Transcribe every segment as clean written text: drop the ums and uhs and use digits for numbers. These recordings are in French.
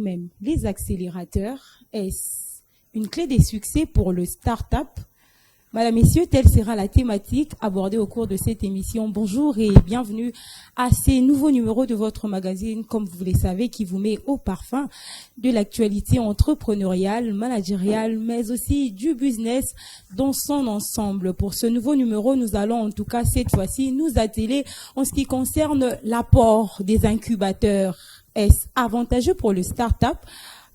même les accélérateurs, est-ce une clé des succès pour le start-up? Madame, Messieurs, telle sera la thématique abordée au cours de cette émission. Bonjour et bienvenue à ces nouveaux numéros de votre magazine, comme vous le savez, qui vous met au parfum de l'actualité entrepreneuriale, managériale, mais aussi du business dans son ensemble. Pour ce nouveau numéro, nous allons en tout cas cette fois-ci nous atteler en ce qui concerne l'apport des incubateurs. Est-ce avantageux pour le start-up?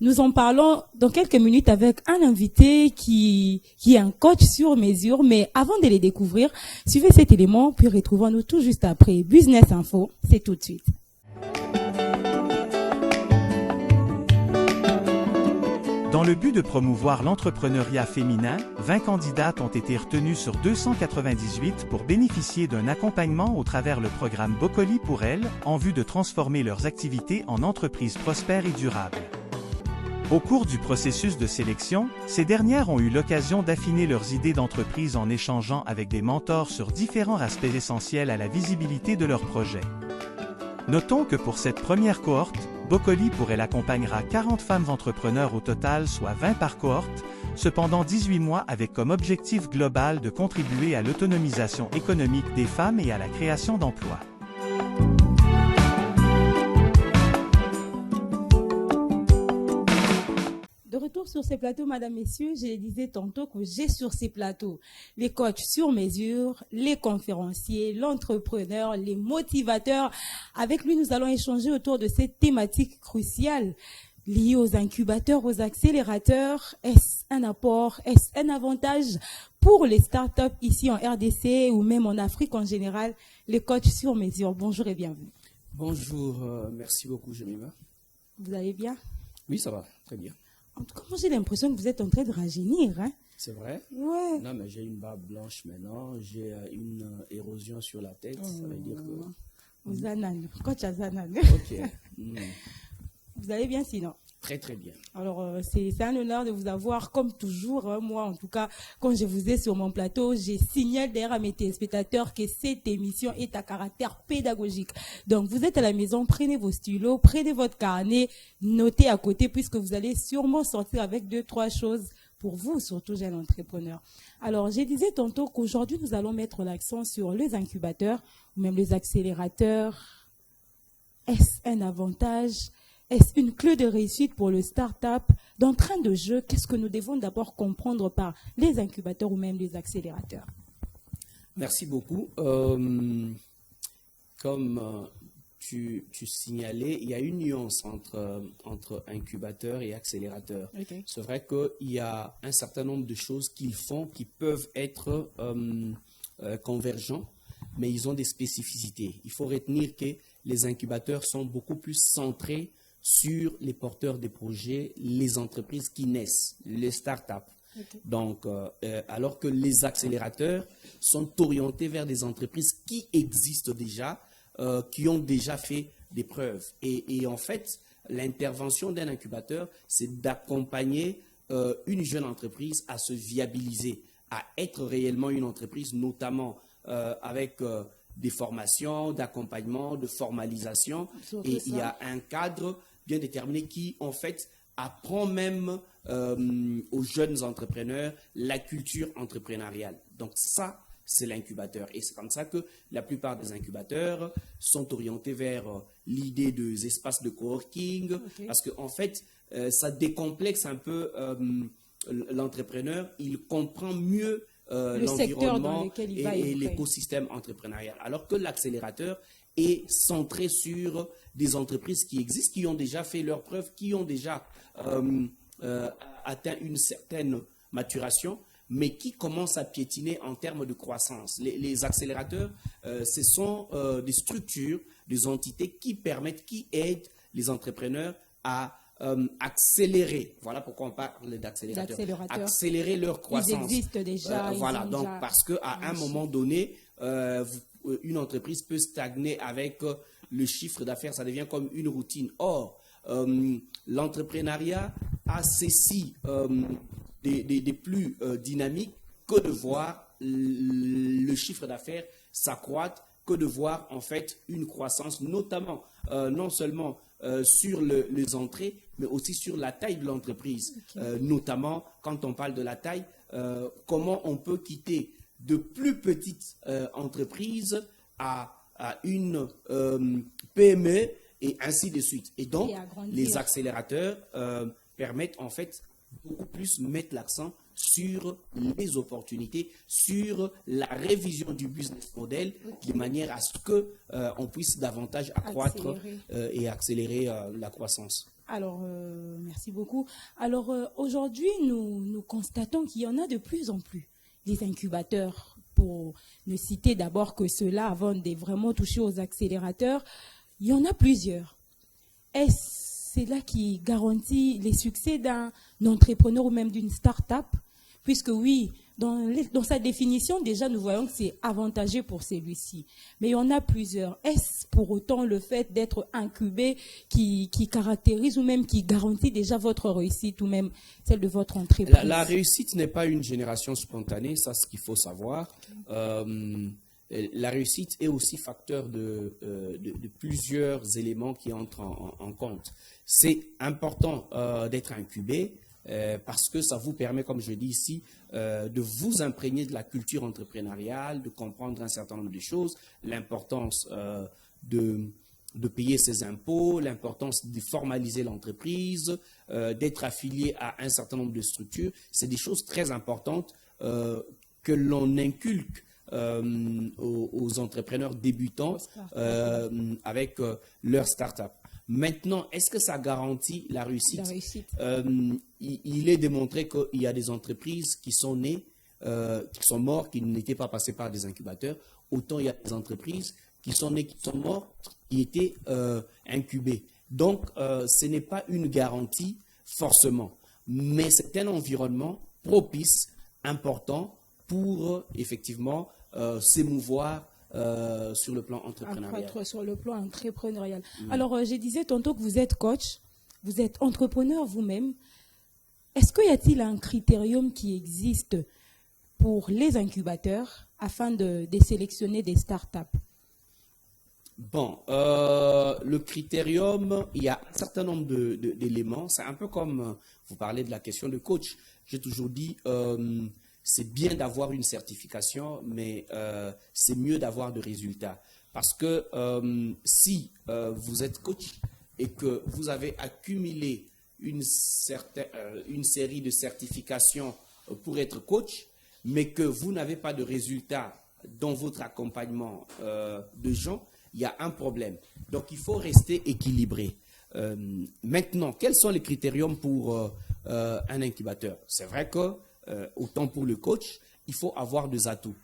Nous en parlons dans quelques minutes avec un invité qui est un coach sur mesure. Mais avant de les découvrir, suivez cet élément, puis retrouvons-nous tout juste après. Business Info, c'est tout de suite. Dans le but de promouvoir l'entrepreneuriat féminin, 20 candidates ont été retenues sur 298 pour bénéficier d'un accompagnement au travers le programme Bocoli pour elles, en vue de transformer leurs activités en entreprises prospères et durables. Au cours du processus de sélection, ces dernières ont eu l'occasion d'affiner leurs idées d'entreprise en échangeant avec des mentors sur différents aspects essentiels à la visibilité de leur projet. Notons que pour cette première cohorte, Bocoli pour elle accompagnera 40 femmes entrepreneurs au total, soit 20 par cohorte, cependant 18 mois avec comme objectif global de contribuer à l'autonomisation économique des femmes et à la création d'emplois. De retour sur ces plateaux, Madame, Messieurs, je disais tantôt que j'ai sur ces plateaux les coachs sur mesure, les conférenciers, l'entrepreneur, les motivateurs. Avec lui, nous allons échanger autour de cette thématique cruciale liée aux incubateurs, aux accélérateurs. Est-ce un apport, est-ce un avantage pour les startups ici en RDC ou même en Afrique en général? Les coachs sur mesure, bonjour et bienvenue. Bonjour, merci beaucoup, Jemima. Vous allez bien? Oui, ça va, très bien. En tout cas, moi, j'ai l'impression que vous êtes en train de rajeunir, hein? C'est vrai? Ouais. Non, mais j'ai une barbe blanche maintenant, j'ai une érosion sur la tête, ça veut dire que... Zanan, coach à Zanan. Ok. Vous allez bien sinon? Très, très bien. Alors, c'est un honneur de vous avoir, comme toujours. Hein, moi, en tout cas, quand je vous ai sur mon plateau, j'ai signalé d'ailleurs à mes téléspectateurs que cette émission est à caractère pédagogique. Donc, vous êtes à la maison, prenez vos stylos, prenez votre carnet, notez à côté, puisque vous allez sûrement sortir avec 2-3 choses pour vous, surtout jeunes entrepreneurs. Alors, je disais tantôt qu'aujourd'hui, nous allons mettre l'accent sur les incubateurs, ou même les accélérateurs. Est-ce un avantage? Est-ce une clé de réussite pour le start-up? D'entrain de jeu, qu'est-ce que nous devons d'abord comprendre par les incubateurs ou même les accélérateurs? Merci beaucoup. Comme tu signalais, il y a une nuance entre incubateur et accélérateur. Okay. C'est vrai qu'il y a un certain nombre de choses qu'ils font qui peuvent être convergents, mais ils ont des spécificités. Il faut retenir que les incubateurs sont beaucoup plus centrés sur les porteurs des projets, les entreprises qui naissent, les startups. Okay. Donc, alors que les accélérateurs sont orientés vers des entreprises qui existent déjà, qui ont déjà fait des preuves. Et en fait, l'intervention d'un incubateur, c'est d'accompagner une jeune entreprise à se viabiliser, à être réellement une entreprise, notamment avec des formations, d'accompagnement, de formalisation. Et il y a un cadre bien déterminé qui, en fait, apprend même aux jeunes entrepreneurs la culture entrepreneuriale. Donc ça, c'est l'incubateur. Et c'est comme ça que la plupart des incubateurs sont orientés vers l'idée des espaces de coworking, okay. Parce qu'en fait, ça décomplexe un peu l'entrepreneur. Il comprend mieux l'environnement et l'écosystème entrepreneurial. Alors que l'accélérateur est centré sur des entreprises qui existent, qui ont déjà fait leurs preuves, qui ont déjà atteint une certaine maturation, mais qui commencent à piétiner en termes de croissance. Les accélérateurs, ce sont des structures, des entités qui permettent, qui aident les entrepreneurs à accélérer. Voilà pourquoi on parle d'accélérateurs. Accélérer leur croissance. Ils existent déjà. Voilà, donc déjà parce qu'à un moment donné, une entreprise peut stagner avec le chiffre d'affaires, ça devient comme une routine. Or, l'entrepreneuriat a ceci des plus dynamiques que de voir le chiffre d'affaires s'accroître, que de voir en fait une croissance, notamment non seulement sur les entrées, mais aussi sur la taille de l'entreprise. Notamment, quand on parle de la taille, comment on peut quitter de plus petites entreprises à une PME et ainsi de suite. Et donc, les accélérateurs permettent en fait beaucoup plus mettre l'accent sur les opportunités, sur la révision du business model, de manière à ce qu'on puisse davantage accroître et accélérer la croissance. Alors, merci beaucoup. Alors, aujourd'hui, nous constatons qu'il y en a de plus en plus des incubateurs. Pour ne citer d'abord que ceux-là, avant de vraiment toucher aux accélérateurs, il y en a plusieurs. Est-ce cela qui garantit les succès d'un entrepreneur ou même d'une start-up? Puisque oui, dans sa définition, déjà, nous voyons que c'est avantageux pour celui-ci. Mais il y en a plusieurs. Est-ce pour autant le fait d'être incubé qui caractérise ou même qui garantit déjà votre réussite ou même celle de votre entreprise? La réussite n'est pas une génération spontanée, ça c'est ce qu'il faut savoir. La réussite est aussi facteur de plusieurs éléments qui entrent en compte. C'est important d'être incubé. Parce que ça vous permet, comme je dis ici, de vous imprégner de la culture entrepreneuriale, de comprendre un certain nombre de choses, l'importance de payer ses impôts, l'importance de formaliser l'entreprise, d'être affilié à un certain nombre de structures. C'est des choses très importantes que l'on inculque aux entrepreneurs débutants avec leur start-up. Maintenant, est-ce que ça garantit la réussite? La réussite. Il est démontré qu'il y a des entreprises qui sont nées, qui sont mortes, qui n'étaient pas passées par des incubateurs. Autant il y a des entreprises qui sont nées, qui sont mortes, qui étaient incubées. Donc, ce n'est pas une garantie forcément, mais c'est un environnement propice, important pour effectivement s'émouvoir sur le plan entrepreneurial. Sur le plan entrepreneurial. Alors, je disais tantôt que vous êtes coach, vous êtes entrepreneur vous-même. Est-ce qu'il y a-t-il un critérium qui existe pour les incubateurs afin de sélectionner des startups? Bon, le critérium, il y a un certain nombre d'éléments. C'est un peu comme vous parlez de la question de coach. J'ai toujours dit, c'est bien d'avoir une certification, mais c'est mieux d'avoir de résultats. Parce que si vous êtes coach et que vous avez accumulé une série de certifications pour être coach, mais que vous n'avez pas de résultats dans votre accompagnement de gens, il y a un problème. Donc, il faut rester équilibré. Maintenant, quels sont les critériums pour un incubateur? C'est vrai que autant pour le coach, il faut avoir des atouts.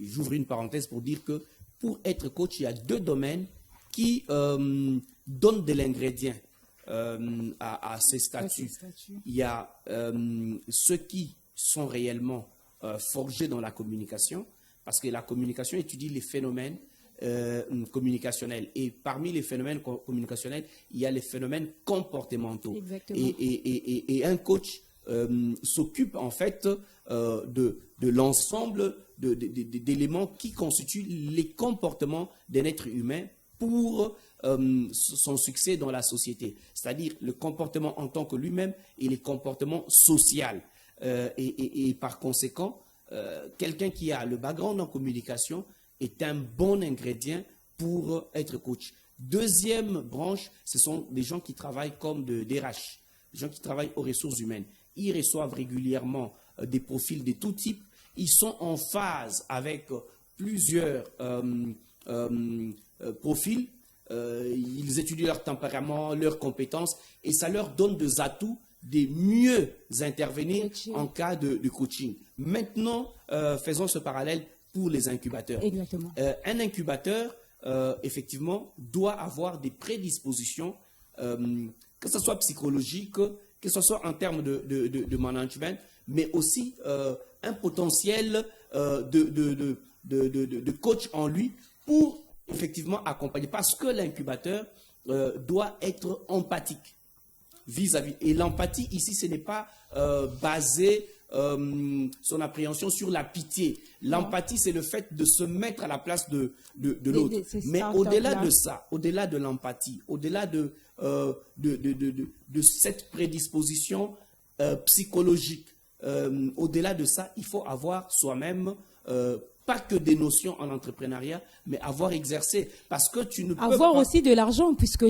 J'ouvre une parenthèse pour dire que pour être coach, il y a deux domaines qui donnent de l'ingrédient à ces statuts. Il y a ceux qui sont réellement forgés dans la communication, parce que la communication étudie les phénomènes communicationnels. Et parmi les phénomènes communicationnels, il y a les phénomènes comportementaux. Et un coach s'occupe en fait de l'ensemble d'éléments qui constituent les comportements d'un être humain pour son succès dans la société. C'est-à-dire le comportement en tant que lui-même et les comportements sociaux. Et par conséquent, quelqu'un qui a le background en communication est un bon ingrédient pour être coach. Deuxième branche, ce sont des gens qui travaillent comme des DRH, des gens qui travaillent aux ressources humaines. Ils reçoivent régulièrement des profils de tout type. Ils sont en phase avec plusieurs profils. Ils étudient leur tempérament, leurs compétences et ça leur donne des atouts de mieux intervenir en cas de coaching. Maintenant, faisons ce parallèle pour les incubateurs. Exactement. Un incubateur, effectivement, doit avoir des prédispositions, que ce soit psychologique, que ce soit en termes de management, mais aussi un potentiel de coach en lui pour effectivement accompagner. Parce que l'incubateur doit être empathique vis-à-vis. Et l'empathie, ici, ce n'est pas basé son appréhension sur la pitié. L'empathie, c'est le fait de se mettre à la place de l'autre. Mais au-delà de ça, au-delà de l'empathie, au-delà de cette prédisposition psychologique, au-delà de ça, il faut avoir soi-même pas que des notions en entrepreneuriat, mais avoir exercé. Parce que tu ne peux avoir pas... aussi de l'argent, puisque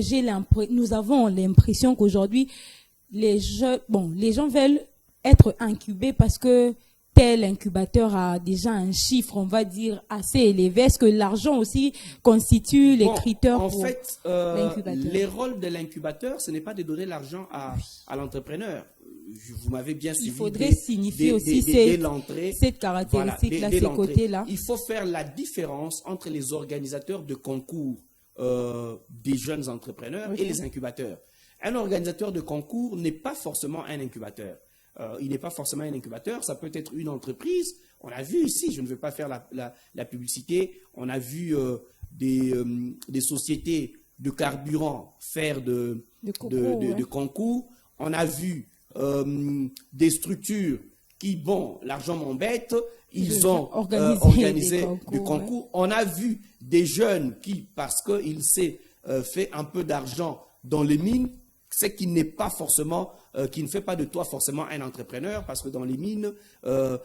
nous avons l'impression qu'aujourd'hui, les gens veulent être incubés parce que tel incubateur a déjà un chiffre, on va dire, assez élevé. Est-ce que l'argent aussi constitue les critères pour l'incubateur? Les rôles de l'incubateur, ce n'est pas de donner l'argent à l'entrepreneur. Vous m'avez bien suivi. Il faudrait signifier aussi cette caractéristique-là, ces côtés-là. Il faut faire la différence entre les organisateurs de concours des jeunes entrepreneurs et les incubateurs. Un organisateur de concours n'est pas forcément un incubateur. Il n'est pas forcément un incubateur, ça peut être une entreprise. On a vu ici, je ne vais pas faire la publicité, on a vu des sociétés de carburant faire de concours. On a vu des structures qui, bon, l'argent m'embête, ils ont organisé des concours. On a vu des jeunes qui, parce qu'ils s'est fait un peu d'argent dans les mines, c'est qui n'est pas forcément, qui ne fait pas de toi forcément un entrepreneur, parce que dans les mines,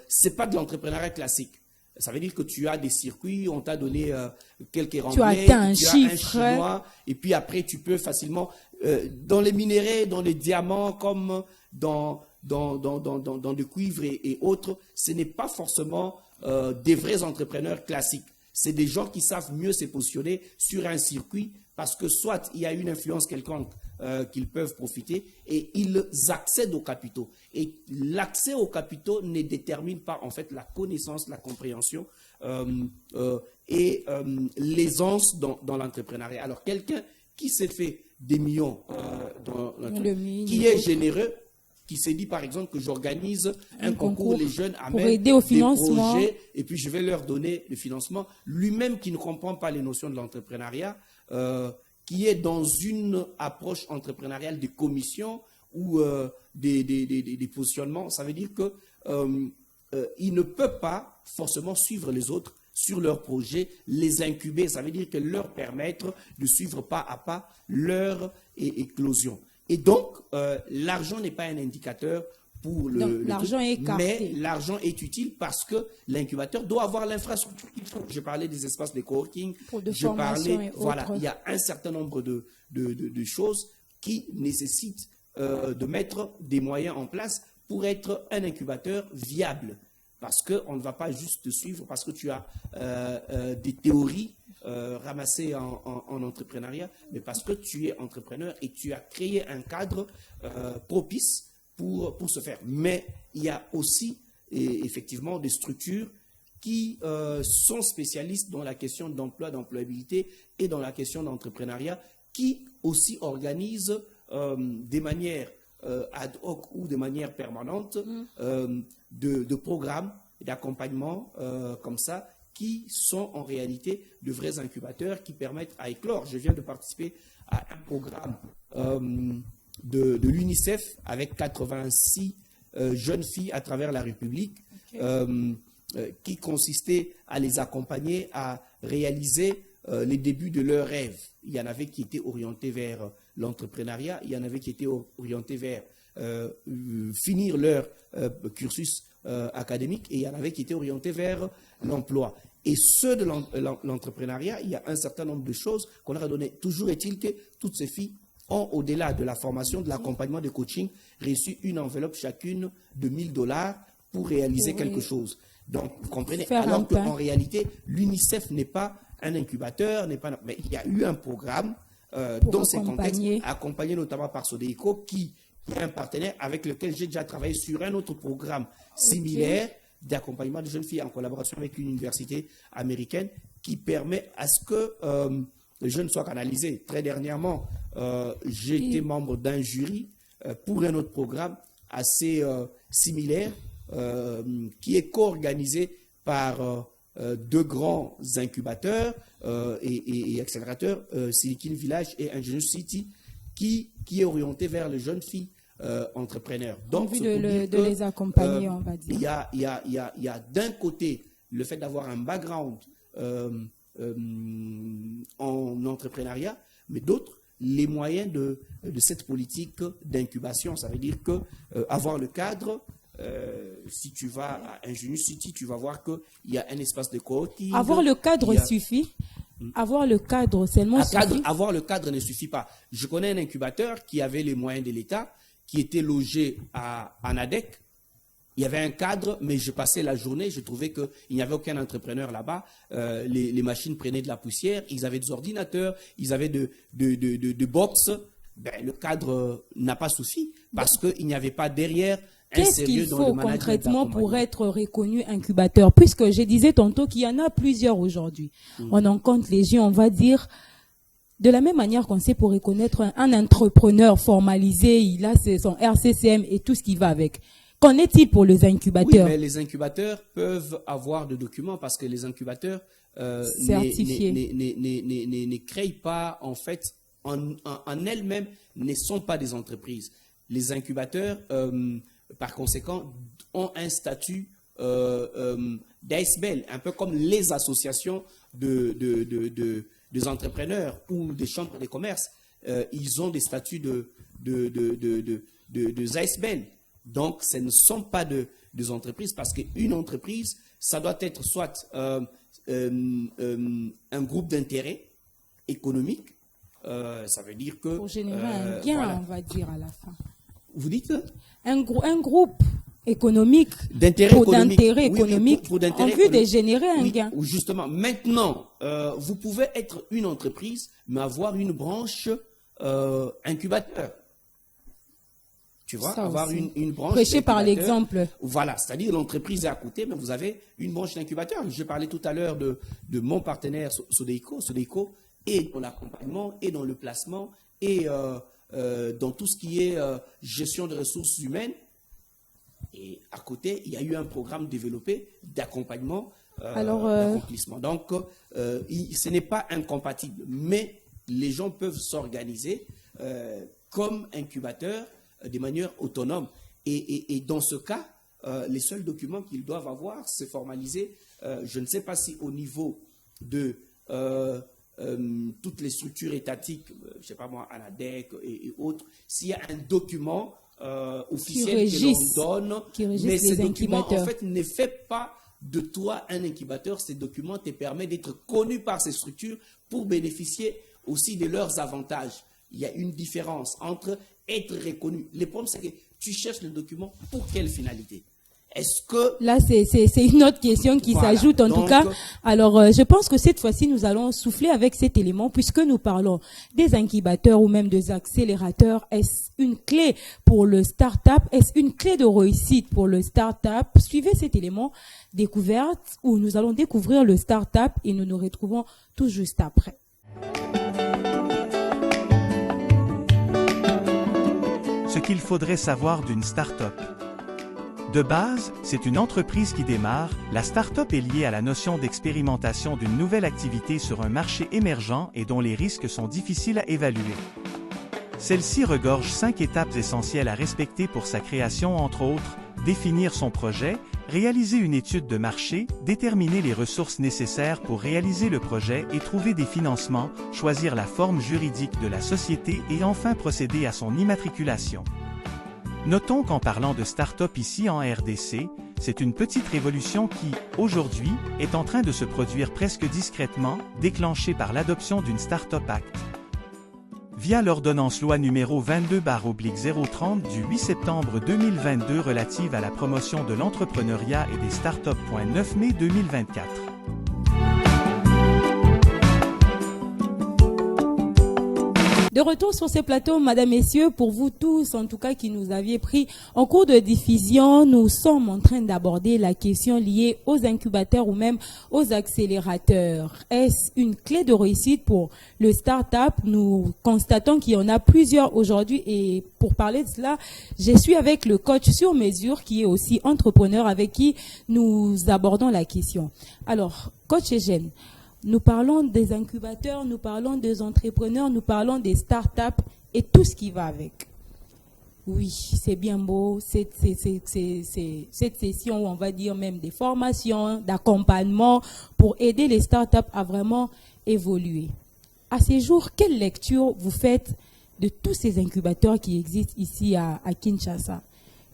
c'est pas de l'entrepreneuriat classique. Ça veut dire que tu as des circuits, on t'a donné quelques remblais, tu as un chinois, et puis après tu peux facilement, dans les minéraux, dans les diamants, comme dans le cuivre et autres, ce n'est pas forcément des vrais entrepreneurs classiques. C'est des gens qui savent mieux se positionner sur un circuit parce que soit il y a une influence quelconque qu'ils peuvent profiter et ils accèdent aux capitaux. Et l'accès aux capitaux ne détermine pas en fait la connaissance, la compréhension et l'aisance dans l'entrepreneuriat. Alors quelqu'un qui s'est fait des millions qui est généreux, qui s'est dit par exemple que j'organise un concours, les jeunes amènent aider au financement, des projets et puis je vais leur donner le financement. Lui-même qui ne comprend pas les notions de l'entrepreneuriat, qui est dans une approche entrepreneuriale de commission ou des positionnements, ça veut dire que il ne peut pas forcément suivre les autres sur leurs projets, les incuber, ça veut dire que leur permettre de suivre pas à pas leur éclosion. Et donc, l'argent n'est pas un indicateur pour l'argent est écarté. Mais l'argent est utile parce que l'incubateur doit avoir l'infrastructure qu'il faut. Je parlais des espaces de coworking, je parlais, voilà, il y a un certain nombre de choses qui nécessitent de mettre des moyens en place pour être un incubateur viable. Parce qu'on ne va pas juste te suivre parce que tu as des théories ramassées en entrepreneuriat, mais parce que tu es entrepreneur et tu as créé un cadre propice pour ce faire. Mais il y a aussi effectivement des structures qui sont spécialistes dans la question d'emploi, d'employabilité et dans la question d'entrepreneuriat, qui aussi organisent des manières ad hoc ou de manière permanente de programmes d'accompagnement comme ça, qui sont en réalité de vrais incubateurs qui permettent à éclore. Je viens de participer à un programme de l'UNICEF avec 86 jeunes filles à travers la République, qui consistait à les accompagner à réaliser les débuts de leurs rêves. Il y en avait qui étaient orientés vers l'entrepreneuriat, il y en avait qui étaient orientés vers finir leur cursus académique, et il y en avait qui étaient orientés vers l'emploi. Et ceux de l'entrepreneuriat, il y a un certain nombre de choses qu'on leur a données. Toujours est-il que toutes ces filles ont, au-delà de la formation, de l'accompagnement, de coaching, reçu une enveloppe chacune de $1000 pour réaliser quelque chose. Donc, vous comprenez, alors qu'en réalité, l'UNICEF n'est pas un incubateur, mais il y a eu un programme dans ces contextes, accompagné notamment par Sodeco, qui est un partenaire avec lequel j'ai déjà travaillé sur un autre programme similaire d'accompagnement de jeunes filles en collaboration avec une université américaine qui permet à ce que les jeunes soient canalisés. Très dernièrement, j'ai été membre d'un jury pour un autre programme assez similaire qui est co-organisé par deux grands incubateurs et accélérateurs, Silicon Village et Engineer City, qui est orienté vers les jeunes filles entrepreneurs. Donc, de les accompagner, on va dire. Il y a d'un côté le fait d'avoir un background en entrepreneuriat, mais d'autres, les moyens de cette politique d'incubation. Ça veut dire que avoir le cadre, si tu vas à Ingenious City, tu vas voir qu'il y a un espace de coworking. Avoir le cadre suffit. Avoir le cadre seulement suffit. Avoir le cadre ne suffit pas. Je connais un incubateur qui avait les moyens de l'État, qui était logé à ANADEC. Il y avait un cadre, mais je passais la journée, je trouvais qu'il n'y avait aucun entrepreneur là-bas. Les machines prenaient de la poussière, ils avaient des ordinateurs, ils avaient de box. Ben, le cadre n'a pas suffi parce qu'il n'y avait pas derrière un sérieux dans le management. Qu'est-ce qu'il faut concrètement pour être reconnu incubateur? Puisque je disais tantôt qu'il y en a plusieurs aujourd'hui. On en compte les yeux, on va dire. De la même manière qu'on sait pour reconnaître un entrepreneur formalisé, il a son RCCM et tout ce qui va avec. Qu'en est-il pour les incubateurs? Oui, mais les incubateurs peuvent avoir de documents parce que les incubateurs ne créent pas, en fait, en elles-mêmes, ne sont pas des entreprises. Les incubateurs, par conséquent, ont un statut d'ASBL, un peu comme les associations des entrepreneurs ou des chambres de commerce. Ils ont des statuts de ASBL. Donc, ce ne sont pas des entreprises parce qu'une entreprise, ça doit être soit un groupe d'intérêt économique, ça veut dire que... Pour générer un gain, voilà. On va dire à la fin. Vous dites un groupe économique d'intérêt économique en vue de générer un gain. Justement, maintenant, vous pouvez être une entreprise, mais avoir une branche incubateur. Tu vois, avoir une branche. Prêcher par l'exemple. Voilà, c'est-à-dire l'entreprise est à côté, mais vous avez une branche d'incubateur. Je parlais tout à l'heure de mon partenaire Sodeco. Sodeco est dans l'accompagnement, et dans le placement, et dans tout ce qui est gestion de ressources humaines. Et à côté, il y a eu un programme développé d'accompagnement, d'accomplissement. Donc, ce n'est pas incompatible, mais les gens peuvent s'organiser comme incubateurs de manière autonome. Et dans ce cas, les seuls documents qu'ils doivent avoir, c'est formalisé. Je ne sais pas si au niveau de toutes les structures étatiques, je ne sais pas moi, ANADEC et autres, s'il y a un document officiel que l'on donne, mais ce document, en fait, ne fait pas de toi un incubateur. Ces documents te permettent d'être connu par ces structures pour bénéficier aussi de leurs avantages. Il y a une différence entre être reconnu. Le problème, c'est que tu cherches le document pour quelle finalité? Est-ce que... Là, c'est une autre question qui s'ajoute en tout cas. Alors, je pense que cette fois-ci, nous allons souffler avec cet élément puisque nous parlons des incubateurs ou même des accélérateurs. Est-ce une clé pour le start-up? Est-ce une clé de réussite pour le start-up? Suivez cet élément découverte où nous allons découvrir le start-up et nous nous retrouvons tout juste après. Ce qu'il faudrait savoir d'une start-up. De base, c'est une entreprise qui démarre. La start-up est liée à la notion d'expérimentation d'une nouvelle activité sur un marché émergent et dont les risques sont difficiles à évaluer. Celle-ci regorge 5 étapes essentielles à respecter pour sa création, entre autres, définir son projet, réaliser une étude de marché, déterminer les ressources nécessaires pour réaliser le projet et trouver des financements, choisir la forme juridique de la société et enfin procéder à son immatriculation. Notons qu'en parlant de start-up ici en RDC, c'est une petite révolution qui, aujourd'hui, est en train de se produire presque discrètement, déclenchée par l'adoption d'une Start-up Act. Via l'ordonnance loi numéro 22/030 du 8 septembre 2022 relative à la promotion de l'entrepreneuriat et des startups. 9 mai 2024. De retour sur ces plateaux, mesdames, messieurs, pour vous tous, en tout cas, qui nous aviez pris en cours de diffusion, nous sommes en train d'aborder la question liée aux incubateurs ou même aux accélérateurs. Est-ce une clé de réussite pour le start-up? Nous constatons qu'il y en a plusieurs aujourd'hui et pour parler de cela, je suis avec le coach sur mesure qui est aussi entrepreneur avec qui nous abordons la question. Alors, coach Eugène, nous parlons des incubateurs, nous parlons des entrepreneurs, nous parlons des startups et tout ce qui va avec. Oui, c'est bien beau, cette session où on va dire même des formations, d'accompagnement pour aider les startups à vraiment évoluer. À ces jours, quelle lecture vous faites de tous ces incubateurs qui existent ici à Kinshasa?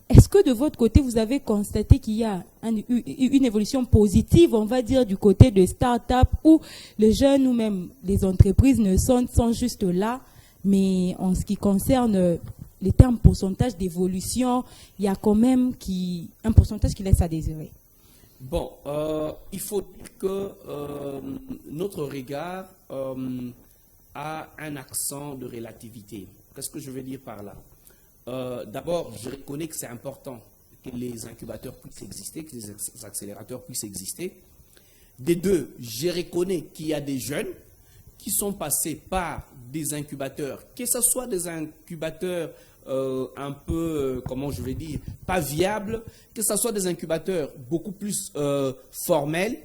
Est-ce que de votre côté, vous avez constaté qu'il y a une évolution positive, on va dire, du côté de start-up où les jeunes ou même les entreprises ne sont juste là, mais en ce qui concerne les termes pourcentage d'évolution, il y a quand même un pourcentage qui laisse à désirer. Bon, il faut dire que notre regard a un accent de relativité. Qu'est-ce que je veux dire par là? D'abord, je reconnais que c'est important que les incubateurs puissent exister, que les accélérateurs puissent exister. Des deux, je reconnais qu'il y a des jeunes qui sont passés par des incubateurs, que ce soit des incubateurs un peu, comment je vais dire, pas viables, que ce soit des incubateurs beaucoup plus formels,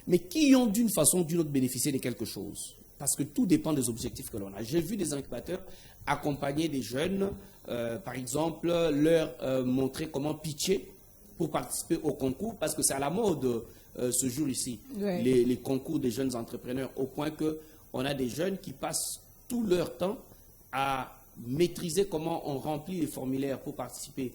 mais qui ont d'une façon ou d'une autre bénéficié de quelque chose. Parce que tout dépend des objectifs que l'on a. J'ai vu des incubateurs accompagner des jeunes, par exemple, leur montrer comment pitcher pour participer au concours, parce que c'est à la mode ce jour ici, ouais. Les concours des jeunes entrepreneurs, au point qu'on a des jeunes qui passent tout leur temps à maîtriser comment on remplit les formulaires pour participer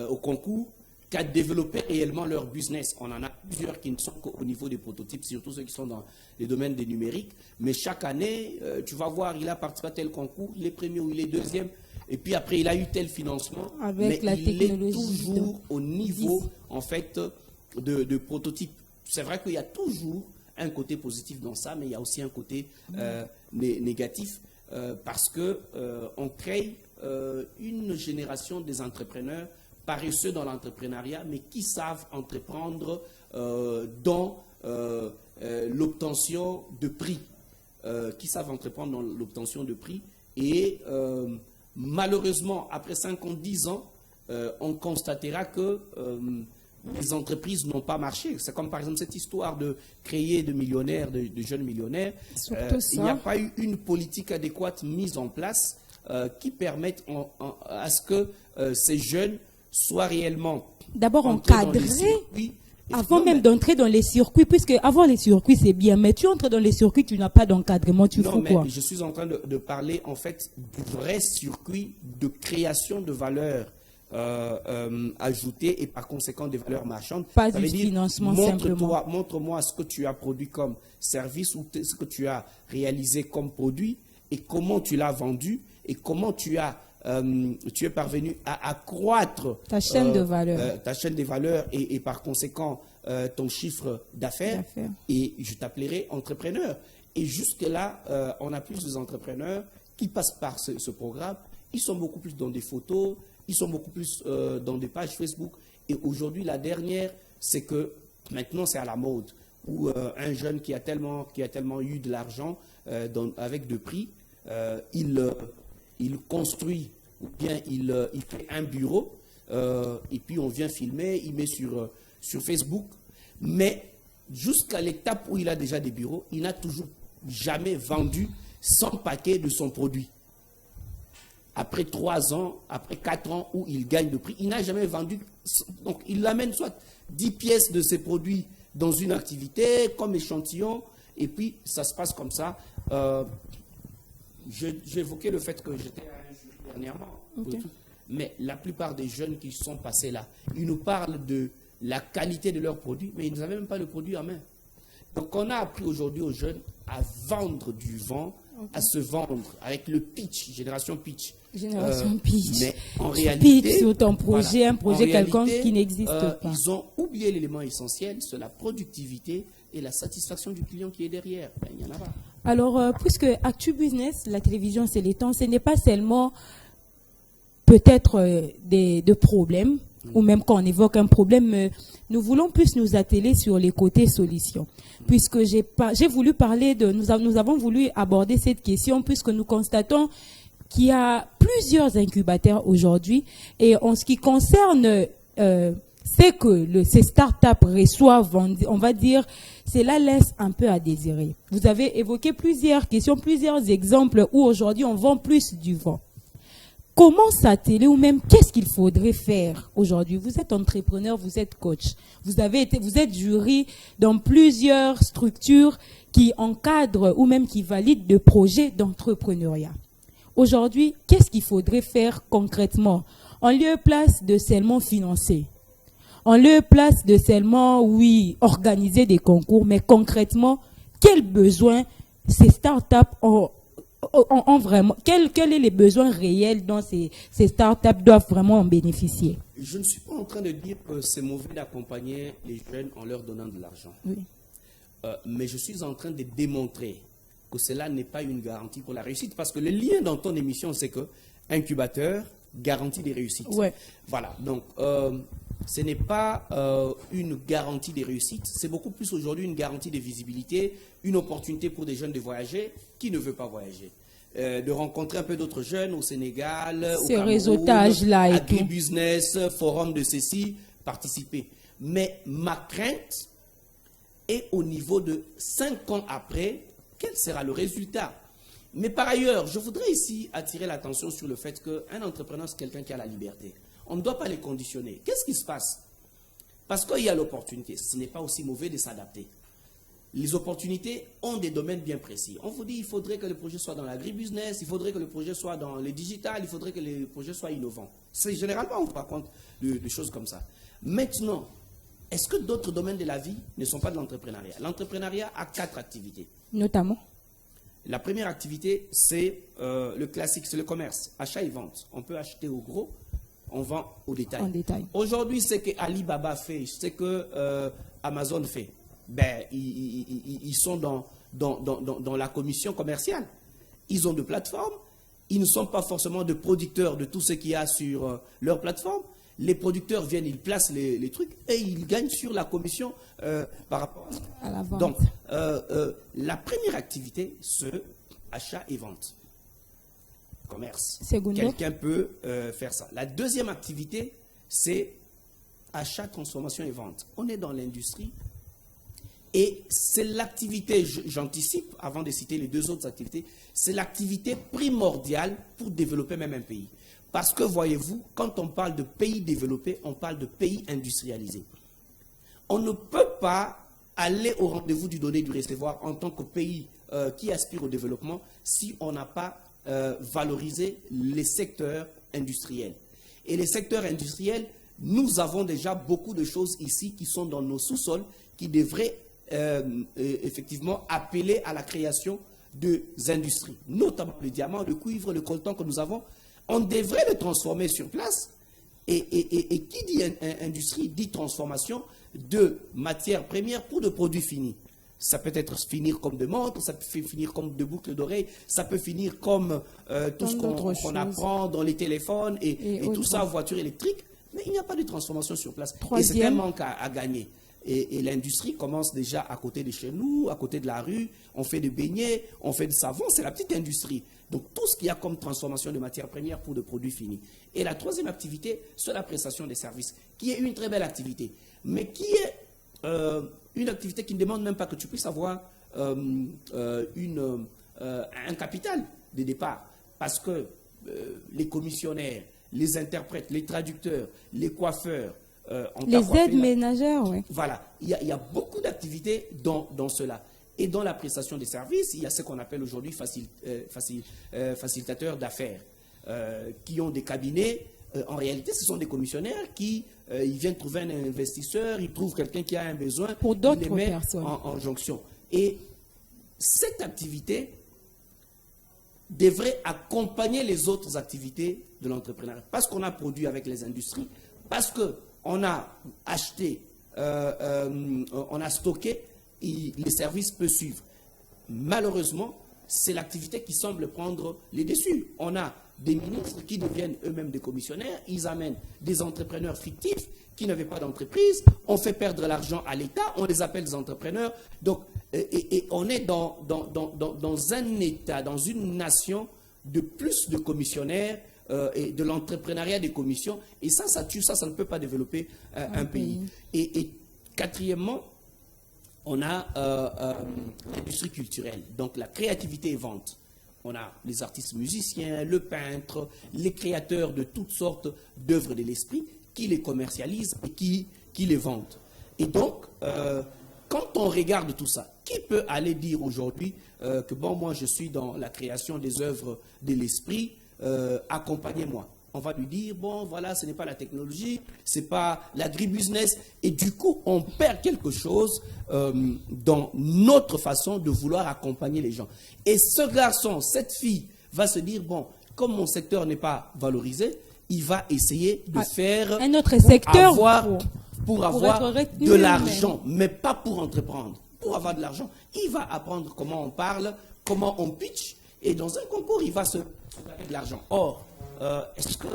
au concours, qu'à développer réellement leur business. On en a plusieurs qui ne sont qu'au niveau des prototypes, surtout ceux qui sont dans les domaines des numériques. Mais chaque année, tu vas voir, il a participé à tel concours, il est premier ou il est deuxième, et puis après, il a eu tel financement. Avec mais la il est toujours donc, au niveau, en fait, de prototype. C'est vrai qu'il y a toujours un côté positif dans ça, mais il y a aussi un côté négatif. Parce qu'on crée une génération des entrepreneurs paresseux dans l'entrepreneuriat, mais qui savent entreprendre dans l'obtention de prix. Et malheureusement, après 5 ans, 10 ans, on constatera que les entreprises n'ont pas marché. C'est comme par exemple cette histoire de créer de millionnaires, de jeunes millionnaires. Il n'y a pas eu une politique adéquate mise en place qui permette à ce que ces jeunes soient réellement d'abord encadrés avant même d'entrer dans les circuits, puisque avant les circuits c'est bien, mais tu entres dans les circuits, tu n'as pas d'encadrement, tu fous quoi? Je suis en train de parler en fait du vrai circuit de création de valeur ajoutées et par conséquent des valeurs marchandes. Pas du financement simplement. Montre-moi ce que tu as produit comme service ou ce que tu as réalisé comme produit et comment tu l'as vendu et comment tu es parvenu à accroître ta chaîne de valeur. Ta chaîne de valeur et par conséquent ton chiffre d'affaires. Et je t'appellerai entrepreneur. Et jusque-là, on a plus d'entrepreneurs qui passent par ce programme. Ils sont beaucoup plus dans des photos. Ils sont beaucoup plus dans des pages Facebook. Et aujourd'hui, la dernière, c'est que maintenant, c'est à la mode. Où un jeune qui a tellement eu de l'argent avec de prix, il construit ou bien il fait un bureau et puis on vient filmer, il met sur Facebook. Mais jusqu'à l'étape où il a déjà des bureaux, il n'a toujours jamais vendu 100 paquets de son produit. Après 3 ans, après 4 ans où il gagne de prix, il n'a jamais vendu. Donc, il amène soit 10 pièces de ses produits dans une activité comme échantillon, et puis ça se passe comme ça. J'ai évoqué le fait que j'étais à un jury dernièrement. Okay. Mais la plupart des jeunes qui sont passés là, ils nous parlent de la qualité de leurs produits, mais ils n'avaient même pas le produit en main. Donc, on a appris aujourd'hui aux jeunes à vendre du vent, à se vendre avec le pitch, génération pitch. Génération pitch. Mais en réalité, pitch sur ton projet, voilà, un projet quelconque qui n'existe pas. Ils ont oublié l'élément essentiel, c'est la productivité et la satisfaction du client qui est derrière. Ben, il n'y en a pas. Alors, puisque Actu Business, la télévision, c'est les temps, ce n'est pas seulement peut-être de problèmes, ou même quand on évoque un problème, nous voulons plus nous atteler sur les côtés solutions. Puisque j'ai voulu parler nous avons voulu aborder cette question puisque nous constatons qu'il y a plusieurs incubateurs aujourd'hui et en ce qui concerne c'est que ces startups reçoivent, on va dire, cela laisse un peu à désirer. Vous avez évoqué plusieurs questions, plusieurs exemples où aujourd'hui on vend plus du vent. comment s'atteler ou même qu'est-ce qu'il faudrait faire aujourd'hui? Vous êtes entrepreneur, vous êtes coach, vous êtes jury dans plusieurs structures qui encadrent ou même qui valident des projets d'entrepreneuriat. Aujourd'hui, qu'est-ce qu'il faudrait faire concrètement en lieu et place de seulement financer? En lieu et place de seulement, oui, organiser des concours, mais concrètement, quels besoins ces startups ont vraiment, quels sont les besoins réels dont ces startups doivent vraiment en bénéficier? Je ne suis pas en train de dire que c'est mauvais d'accompagner les jeunes en leur donnant de l'argent. Oui. Mais je suis en train de démontrer que cela n'est pas une garantie pour la réussite. Parce que le lien dans ton émission, c'est que incubateur, garantie des réussites. Ouais. Voilà. Donc, ce n'est pas une garantie des réussites. C'est beaucoup plus aujourd'hui une garantie de visibilité, une opportunité pour des jeunes de voyager qui ne veut pas voyager. De rencontrer un peu d'autres jeunes au Sénégal, au Cameroun, réseautage-là et tout. agribusiness, forum de ceci, participer. Mais ma crainte est au niveau de 5 ans après, quel sera le résultat? Mais par ailleurs, je voudrais ici attirer l'attention sur le fait qu'un entrepreneur, c'est quelqu'un qui a la liberté. On ne doit pas les conditionner. Qu'est-ce qui se passe? Parce qu'il y a l'opportunité. Ce n'est pas aussi mauvais de s'adapter. Les opportunités ont des domaines bien précis. On vous dit il faudrait que le projet soit dans l'agribusiness, il faudrait que le projet soit dans le digital, il faudrait que le projet soit innovant. C'est généralement, on raconte de choses comme ça. Maintenant, est-ce que d'autres domaines de la vie ne sont pas de l'entrepreneuriat? L'entrepreneuriat a 4 activités. Notamment? La première activité, c'est le classique, c'est le commerce, achat et vente. On peut acheter au gros, on vend au détail. En détail. Aujourd'hui, ce que Alibaba fait, ce que Amazon fait, ben, ils sont dans la commission commerciale. Ils ont de plateformes. Ils ne sont pas forcément de producteurs de tout ce qu'il y a sur leur plateforme. Les producteurs viennent, ils placent les trucs et ils gagnent sur la commission par rapport à la vente. Donc, la première activité, c'est achat et vente. Commerce. Secondo. Quelqu'un peut faire ça. La deuxième activité, c'est achat, transformation et vente. On est dans l'industrie et c'est l'activité, j'anticipe avant de citer les 2 autres activités, c'est l'activité primordiale pour développer même un pays. Parce que, voyez-vous, quand on parle de pays développés, on parle de pays industrialisés. On ne peut pas aller au rendez-vous du donner et du recevoir en tant que pays qui aspire au développement si on n'a pas valorisé les secteurs industriels. Et les secteurs industriels, nous avons déjà beaucoup de choses ici qui sont dans nos sous-sols qui devraient effectivement appeler à la création de industries, notamment le diamant, le cuivre, le coltan que nous avons. On devrait le transformer sur place. Et qui dit industrie dit transformation de matières premières pour de produits finis. Ça peut être finir comme de montres, ça peut finir comme de boucles d'oreilles, ça peut finir comme tout ce qu'on apprend dans les téléphones et tout ça, voitures électriques. Mais il n'y a pas de transformation sur place. Et c'est un manque à gagner. Et l'industrie commence déjà à côté de chez nous, à côté de la rue. On fait des beignets, on fait du savon, c'est la petite industrie. Donc tout ce qu'il y a comme transformation de matières premières pour de produits finis. Et la troisième activité, c'est la prestation des services, qui est une très belle activité, mais qui est une activité qui ne demande même pas que tu puisses avoir un capital de départ. Parce que les commissionnaires, les interprètes, les traducteurs, les coiffeurs, les aides ménagères, oui. Voilà, il y a beaucoup d'activités dans cela. Et dans la prestation des services, il y a ce qu'on appelle aujourd'hui facilitateurs d'affaires, qui ont des cabinets. En réalité, ce sont des commissionnaires qui ils viennent trouver un investisseur, ils trouvent quelqu'un qui a un besoin, pour d'autres ils les mettent personnes en jonction. Et cette activité devrait accompagner les autres activités de l'entrepreneuriat. Parce qu'on a produit avec les industries, parce qu'on a acheté, on a stocké, et les services peuvent suivre. Malheureusement, c'est l'activité qui semble prendre les dessus. On a des ministres qui deviennent eux-mêmes des commissionnaires, ils amènent des entrepreneurs fictifs qui n'avaient pas d'entreprise, on fait perdre l'argent à l'État, on les appelle des entrepreneurs. Donc, et on est dans un État, dans une nation de plus de commissionnaires et de l'entrepreneuriat des commissions. Et ça tue, ça ne peut pas développer un pays. Et quatrièmement, on a l'industrie culturelle, donc la créativité et vente. On a les artistes musiciens, le peintre, les créateurs de toutes sortes d'œuvres de l'esprit qui les commercialisent et qui les vendent. Et donc, quand on regarde tout ça, qui peut aller dire aujourd'hui que bon, moi je suis dans la création des œuvres de l'esprit, accompagnez-moi. On va lui dire, bon, voilà, ce n'est pas la technologie, ce n'est pas l'agribusiness. Et du coup, on perd quelque chose dans notre façon de vouloir accompagner les gens. Et ce garçon, cette fille, va se dire, bon, comme mon secteur n'est pas valorisé, il va essayer de faire un autre secteur pour avoir de l'argent, mais pas pour entreprendre. Pour avoir de l'argent, il va apprendre comment on parle, comment on pitch, et dans un concours, il va se faire de l'argent. Or, est-ce que,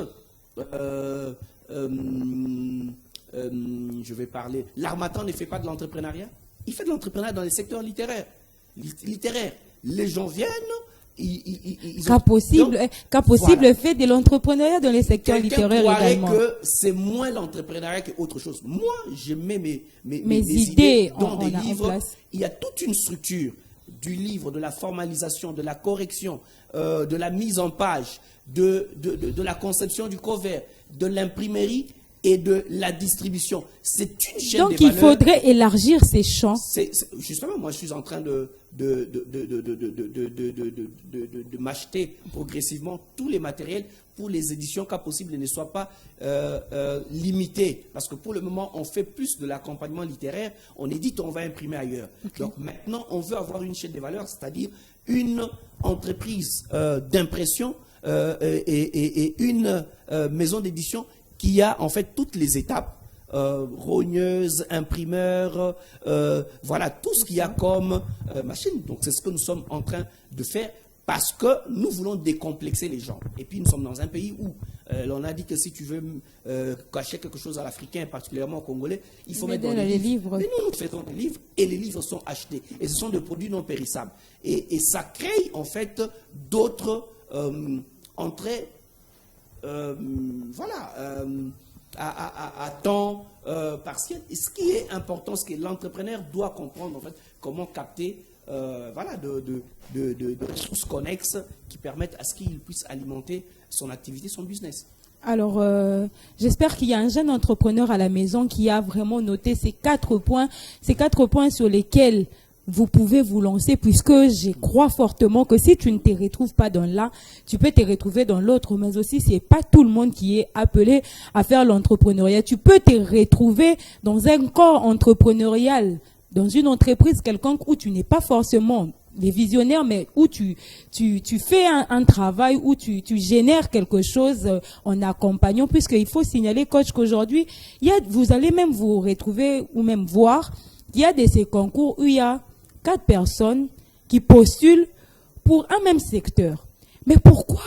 je vais parler, l'Harmattan ne fait pas de l'entrepreneuriat? Il fait de l'entrepreneuriat dans les secteurs littéraires. Les gens viennent, Cas possible, voilà. Fait de l'entrepreneuriat dans les secteurs littéraires également. Que c'est moins l'entrepreneuriat qu'autre chose. Moi, je mets mes idées dans des livres. Il y a toute une structure du livre, de la formalisation, de la correction, de la mise en page, de la conception du cover, de l'imprimerie et de la distribution. C'est une chaîne de valeur. Donc, il faudrait élargir ces champs. Justement, moi, je suis en train de m'acheter progressivement tous les matériels pour les éditions, qu'à possible, ne soient pas limitées. Parce que pour le moment, on fait plus de l'accompagnement littéraire. On édite, on va imprimer ailleurs. Okay. Donc, maintenant, on veut avoir une chaîne de valeur, c'est-à-dire une entreprise d'impression et une maison d'édition qui a en fait toutes les étapes, rogneuse, imprimeur, voilà, tout ce qu'il y a comme machine. Donc c'est ce que nous sommes en train de faire parce que nous voulons décomplexer les gens. Et puis nous sommes dans un pays où on a dit que si tu veux cacher quelque chose à l'Africain, particulièrement au Congolais, il faut mettre dans les livres. Mais nous faisons des livres et les livres sont achetés. Et ce sont des produits non périssables. Et ça crée en fait d'autres entrées à temps partiel. Et ce qui est important, ce que l'entrepreneur doit comprendre, en fait, comment capter de ressources connexes qui permettent à ce qu'il puisse alimenter son activité, son business. Alors, j'espère qu'il y a un jeune entrepreneur à la maison qui a vraiment noté ces 4 points sur lesquels vous pouvez vous lancer, puisque je crois fortement que si tu ne te retrouves pas dans l'un, tu peux te retrouver dans l'autre, mais aussi c'est pas tout le monde qui est appelé à faire l'entrepreneuriat. Tu peux te retrouver dans un corps entrepreneurial, dans une entreprise quelconque où tu n'es pas forcément des visionnaires, mais où tu fais un travail, où tu génères quelque chose en accompagnant, puisqu'il faut signaler, coach, qu'aujourd'hui, vous allez même vous retrouver ou même voir, il y a ces concours où il y a 4 personnes qui postulent pour un même secteur. Mais pourquoi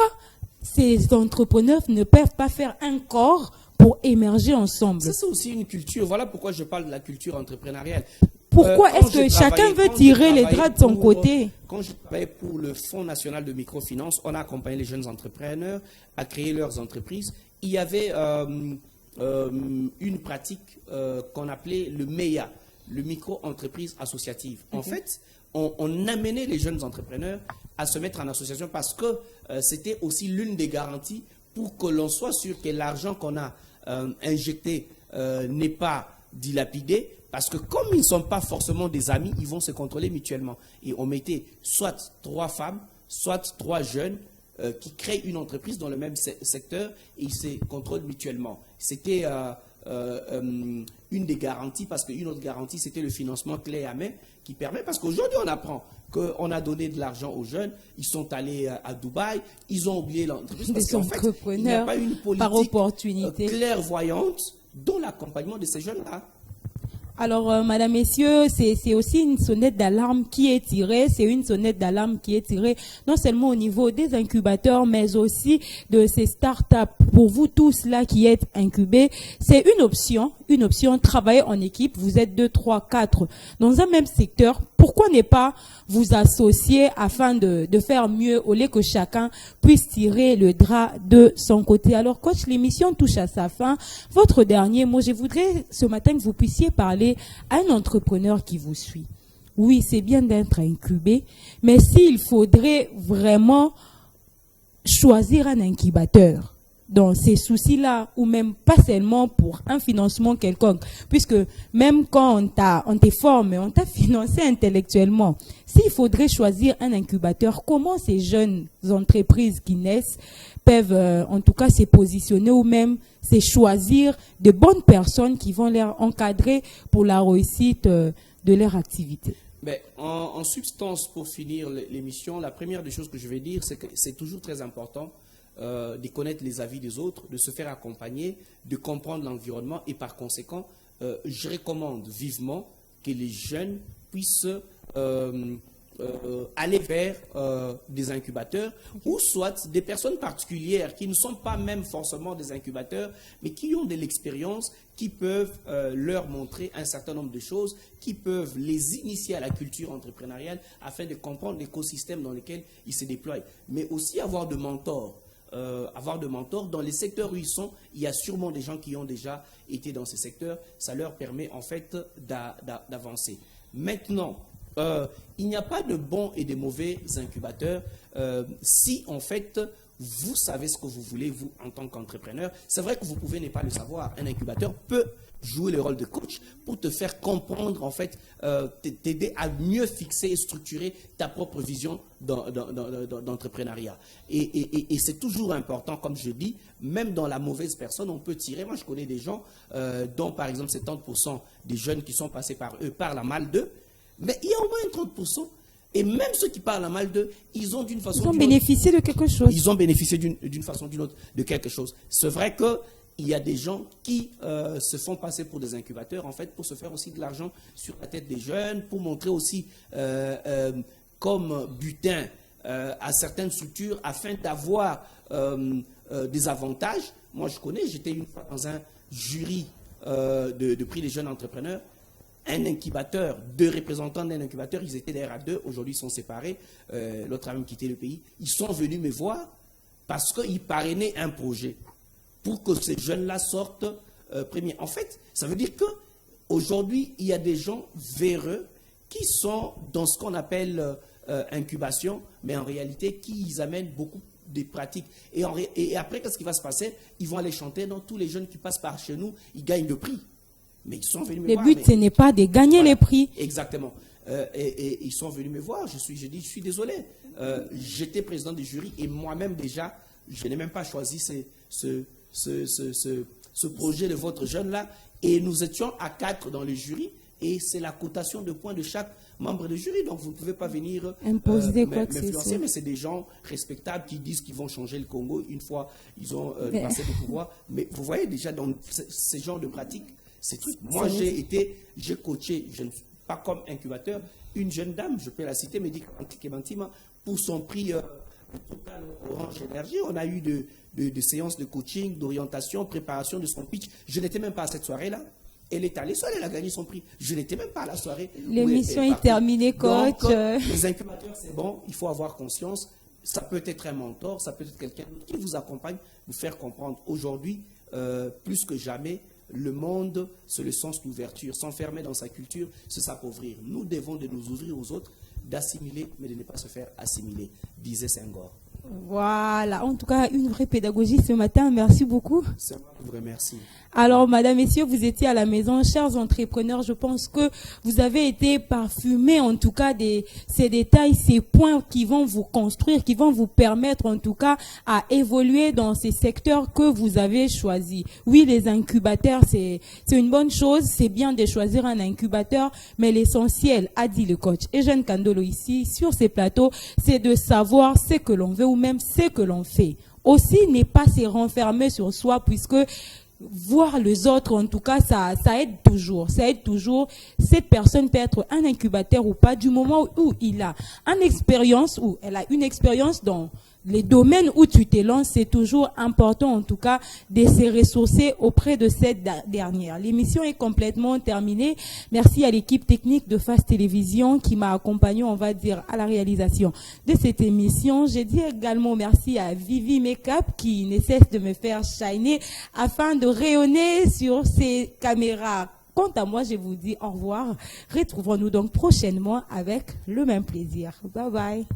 ces entrepreneurs ne peuvent pas faire un corps pour émerger ensemble? Ça, c'est aussi une culture. Voilà pourquoi je parle de la culture entrepreneuriale. Pourquoi est-ce que chacun veut tirer les draps de son côté? Quand je travaillais pour le Fonds national de microfinance, on a accompagné les jeunes entrepreneurs à créer leurs entreprises. Il y avait une pratique qu'on appelait le MEA, le micro-entreprise associative. Okay. En fait, on amenait les jeunes entrepreneurs à se mettre en association parce que c'était aussi l'une des garanties pour que l'on soit sûr que l'argent qu'on a injecté n'est pas dilapidé. Parce que comme ils ne sont pas forcément des amis, ils vont se contrôler mutuellement. Et on mettait soit 3 femmes, soit 3 jeunes qui créent une entreprise dans le même secteur et ils se contrôlent mutuellement. C'était une des garanties, parce qu'une autre garantie, c'était le financement clé à main qui permet, parce qu'aujourd'hui on apprend qu'on a donné de l'argent aux jeunes, ils sont allés à Dubaï, ils ont oublié l'entreprise, parce qu'en fait, il n'y a pas une politique clairvoyante dans l'accompagnement de ces jeunes-là. Alors, madame, messieurs, c'est aussi une sonnette d'alarme qui est tirée. C'est une sonnette d'alarme qui est tirée non seulement au niveau des incubateurs, mais aussi de ces startups. Pour vous tous là qui êtes incubés, c'est une option, travailler en équipe. Vous êtes 2, 3, 4 dans un même secteur. Pourquoi ne pas vous associer afin de faire mieux au lieu que chacun puisse tirer le drap de son côté? Alors, coach, l'émission touche à sa fin. Votre dernier mot, je voudrais ce matin que vous puissiez parler à un entrepreneur qui vous suit. oui, c'est bien d'être incubé, mais s'il faudrait vraiment choisir un incubateur dans ces soucis-là, ou même pas seulement pour un financement quelconque, puisque même quand on t'est formé, on t'a financé intellectuellement, s'il faudrait choisir un incubateur, comment ces jeunes entreprises qui naissent peuvent en tout cas se positionner ou même se choisir de bonnes personnes qui vont les encadrer pour la réussite de leur activité? Mais en substance, pour finir l'émission, la première des choses que je vais dire, c'est que c'est toujours très important de connaître les avis des autres, de se faire accompagner, de comprendre l'environnement et par conséquent, je recommande vivement que les jeunes puissent aller vers des incubateurs ou soit des personnes particulières qui ne sont pas même forcément des incubateurs, mais qui ont de l'expérience, qui peuvent leur montrer un certain nombre de choses, qui peuvent les initier à la culture entrepreneuriale afin de comprendre l'écosystème dans lequel ils se déploient. Mais aussi avoir de mentors. Dans les secteurs où ils sont, il y a sûrement des gens qui ont déjà été dans ces secteurs. Ça leur permet en fait d'avancer. Maintenant, il n'y a pas de bons et de mauvais incubateurs. Si en fait vous savez ce que vous voulez, vous en tant qu'entrepreneur, c'est vrai que vous pouvez ne pas le savoir. Un incubateur peut jouer le rôle de coach pour te faire comprendre, en fait, t'aider à mieux fixer et structurer ta propre vision d'entrepreneuriat. Et c'est toujours important, comme je dis, même dans la mauvaise personne, on peut tirer. Moi, je connais des gens dont, par exemple, 70% des jeunes qui sont passés par eux parlent à mal d'eux, mais il y a au moins 30%. Et même ceux qui parlent à mal d'eux, ils ont d'une façon ou d'une autre... Ils ont bénéficié de quelque chose. Ils ont bénéficié d'une façon ou d'une autre de quelque chose. C'est vrai qu'il y a des gens qui se font passer pour des incubateurs, en fait, pour se faire aussi de l'argent sur la tête des jeunes, pour montrer aussi comme butin à certaines structures afin d'avoir des avantages. Moi, je connais, j'étais une fois dans un jury de prix des jeunes entrepreneurs. Un incubateur, deux représentants d'un incubateur, ils étaient d'ailleurs à deux, aujourd'hui ils sont séparés, l'autre a même quitté le pays. Ils sont venus me voir parce qu'ils parrainaient un projet pour que ces jeunes-là sortent premiers. En fait, ça veut dire qu'aujourd'hui, il y a des gens véreux qui sont dans ce qu'on appelle incubation, mais en réalité, qui ils amènent beaucoup de pratiques. Et après, qu'est-ce qui va se passer? Ils vont aller chanter, non, tous les jeunes qui passent par chez nous, ils gagnent le prix. Mais ils sont venus me voir. Le but, ce n'est pas de gagner les prix. Exactement. Et ils sont venus me voir. Je dis, je suis désolé. J'étais président du jury et moi-même déjà, je n'ai même pas choisi ce projet de votre jeune-là. Et nous étions à 4 dans le jury et c'est la cotation de points de chaque membre du jury. Donc vous ne pouvez pas venir imposer quoi que m'influencer, mais c'est des gens respectables qui disent qu'ils vont changer le Congo une fois ils ont passé le pouvoir. Mais vous voyez déjà dans ces genres de pratiques, moi, j'ai coaché, je ne suis pas comme incubateur, une jeune dame, je peux la citer, Médicamente Kemantima, pour son prix Orange Énergie. On a eu de séances de coaching, d'orientation, préparation de son pitch. Je n'étais même pas à cette soirée-là. Elle est allée seule, elle a gagné son prix. Je n'étais même pas à la soirée. L'émission est terminée, coach. Donc, les incubateurs, c'est bon, il faut avoir conscience. Ça peut être un mentor, ça peut être quelqu'un qui vous accompagne, vous faire comprendre. Aujourd'hui, plus que jamais, le monde, c'est le sens d'ouverture. S'enfermer dans sa culture, c'est s'appauvrir. Nous devons de nous ouvrir aux autres, d'assimiler, mais de ne pas se faire assimiler, disait Senghor. Voilà, en tout cas, une vraie pédagogie ce matin. Merci beaucoup. C'est moi qui vous remercie. Alors, madame, messieurs, vous étiez à la maison, chers entrepreneurs, je pense que vous avez été parfumés, en tout cas, ces détails, ces points qui vont vous construire, qui vont vous permettre, en tout cas, à évoluer dans ces secteurs que vous avez choisis. Oui, les incubateurs, c'est une bonne chose, c'est bien de choisir un incubateur, mais l'essentiel, a dit le coach Eugène Kandolo ici, sur ces plateaux, c'est de savoir ce que l'on veut ou même ce que l'on fait. Aussi, n'est pas se renfermer sur soi, puisque voir les autres, en tout cas, ça aide toujours. Ça aide toujours. Cette personne peut être un incubateur ou pas, du moment où il a une expérience, ou elle a une expérience dans les domaines où tu te lances, c'est toujours important, en tout cas, de se ressourcer auprès de cette dernière. L'émission est complètement terminée. Merci à l'équipe technique de Face Télévision qui m'a accompagné, on va dire, à la réalisation de cette émission. Je dis également merci à Vivi Makeup qui ne cesse de me faire shiner afin de rayonner sur ces caméras Quant à moi, je vous dis au revoir. Retrouvons-nous donc prochainement avec le même plaisir. Bye bye.